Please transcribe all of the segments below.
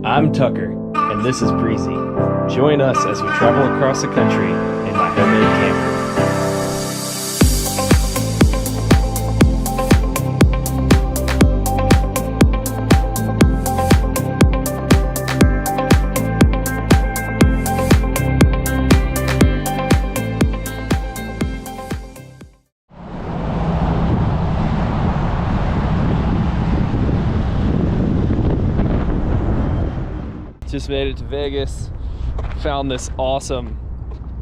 I'm Tucker, and this is Breezy. Join us as we travel across the country in my homemade camper. Just made it to Vegas. Found this awesome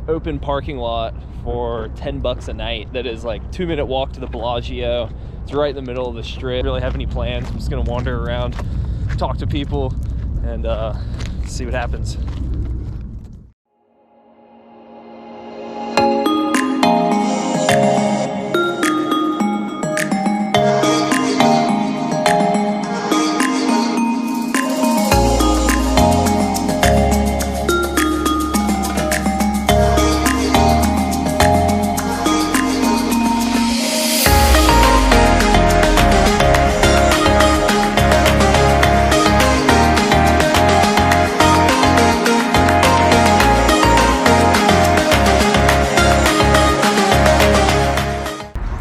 open parking lot for 10 bucks a night that is like 2-minute walk to the Bellagio. It's right in the middle of the strip. Really have any plans. I'm just gonna wander around, talk to people, and see what happens.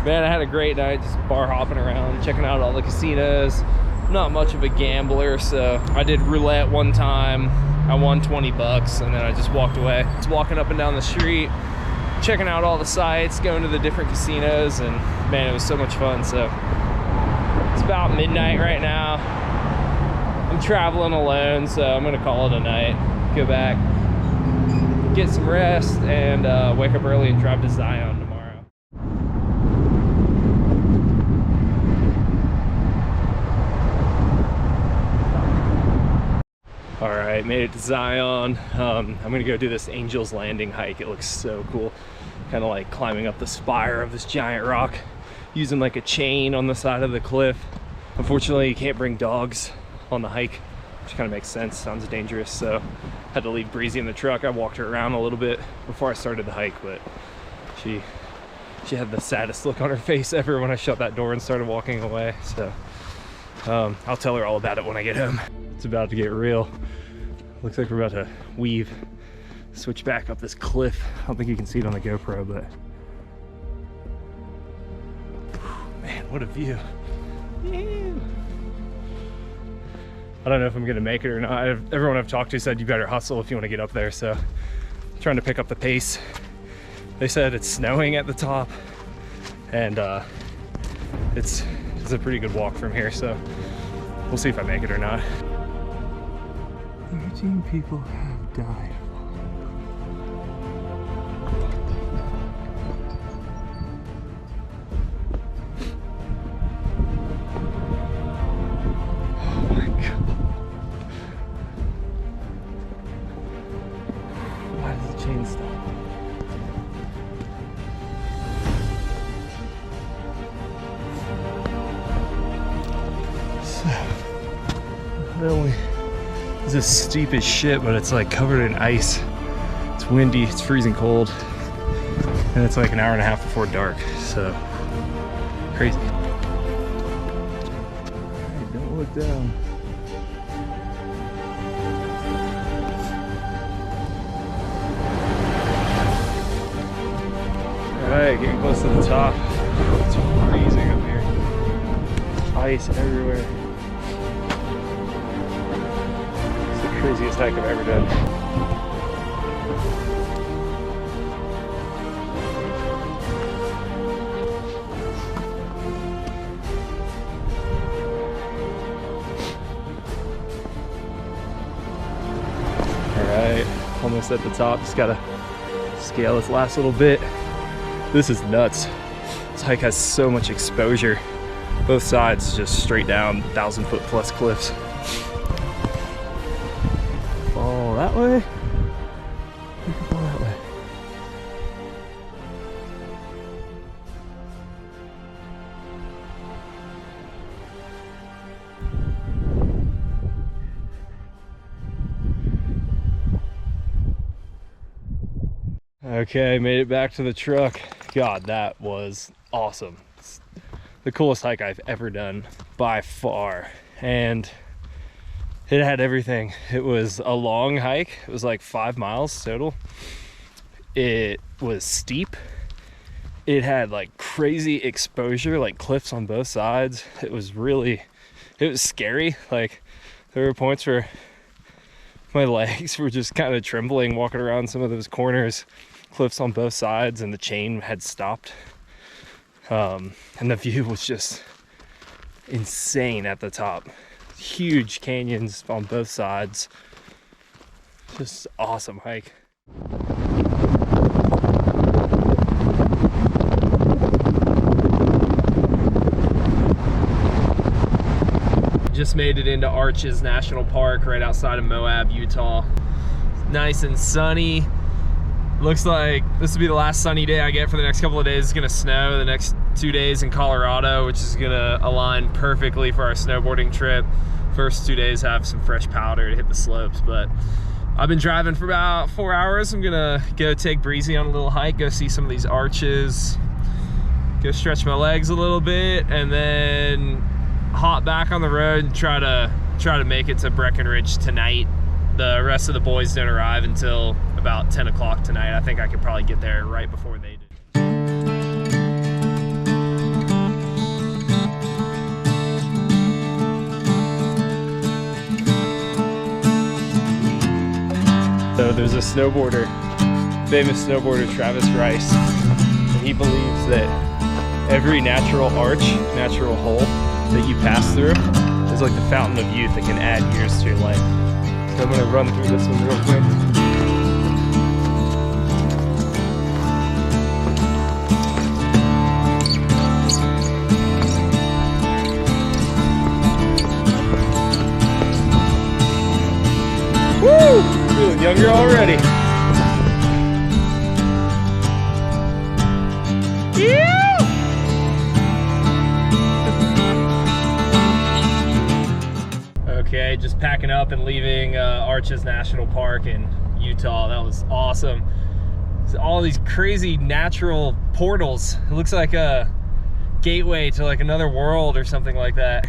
Man, I had a great night just bar hopping around, checking out all the casinos. I'm not much of a gambler, so I did roulette one time. I won 20 bucks and then I just walked away. Just walking up and down the street, checking out all the sites, going to the different casinos, and man, it was so much fun. So it's about midnight right now. I'm traveling alone, so I'm gonna call it a night. Go back, get some rest, and wake up early and drive to Zion tomorrow. All right, made it to Zion. I'm gonna go do this Angel's Landing hike. It looks so cool. Kind of like climbing up the spire of this giant rock, using like a chain on the side of the cliff. Unfortunately, you can't bring dogs on the hike, which kind of makes sense. Sounds dangerous, so had to leave Breezy in the truck. I walked her around a little bit before I started the hike, but she had the saddest look on her face ever when I shut that door and started walking away. So I'll tell her all about it when I get home. It's about to get real. Looks like we're about to switch back up this cliff. I don't think you can see it on the GoPro, but man, what a view. Ew. I don't know if I'm gonna make it or not. Everyone I've talked to said you better hustle if you want to get up there, so I'm trying to pick up the pace. They said it's snowing at the top, and it's a pretty good walk from here, so we'll see if I make it or not. 13 people have died. Oh my God. Why does the chain stop? Not only is this steep as shit, but it's like covered in ice. It's windy, it's freezing cold, and it's like an hour and a half before dark, so crazy. Alright, don't look down. Alright, getting close to the top. It's freezing up here. Ice everywhere. Craziest hike I've ever done. Alright, almost at the top. Just gotta scale this last little bit. This is nuts. This hike has so much exposure. Both sides just straight down 1,000-foot plus cliffs. Fall that way. We can fall that way. Okay, made it back to the truck. God, that was awesome. It's the coolest hike I've ever done by far. And It had everything. It was a long hike. It was like 5 miles total. It was steep. It had like crazy exposure, like cliffs on both sides. It was scary. Like there were points where my legs were just kind of trembling walking around some of those corners, cliffs on both sides, and the chain had stopped. And the view was just insane at the top. Huge canyons on both sides. Just awesome hike. Just made it into Arches National Park right outside of Moab, Utah. Nice and sunny. Looks like this will be the last sunny day I get for the next couple of days. It's gonna snow the next 2 days in Colorado, which is gonna align perfectly for our snowboarding trip. First 2 days have some fresh powder to hit the slopes, but I've been driving for about 4 hours. I'm gonna go take Breezy on a little hike, go see some of these arches, go stretch my legs a little bit, and then hop back on the road and try to make it to Breckenridge tonight. The rest of the boys don't arrive until about 10 o'clock tonight. I think I could probably get there right before they do. So there's a snowboarder, famous snowboarder Travis Rice, and he believes that every natural arch, natural hole that you pass through is like the fountain of youth that can add years to your life. So I'm gonna run through this one real quick. Woo! Feeling younger already. Yeah! Okay, just packing up and leaving Arches National Park in Utah. That was awesome. So all these crazy natural portals. It looks like a gateway to like another world or something like that.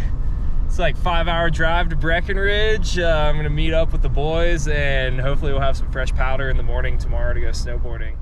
It's like 5-hour drive to Breckenridge. I'm gonna meet up with the boys and hopefully we'll have some fresh powder in the morning tomorrow to go snowboarding.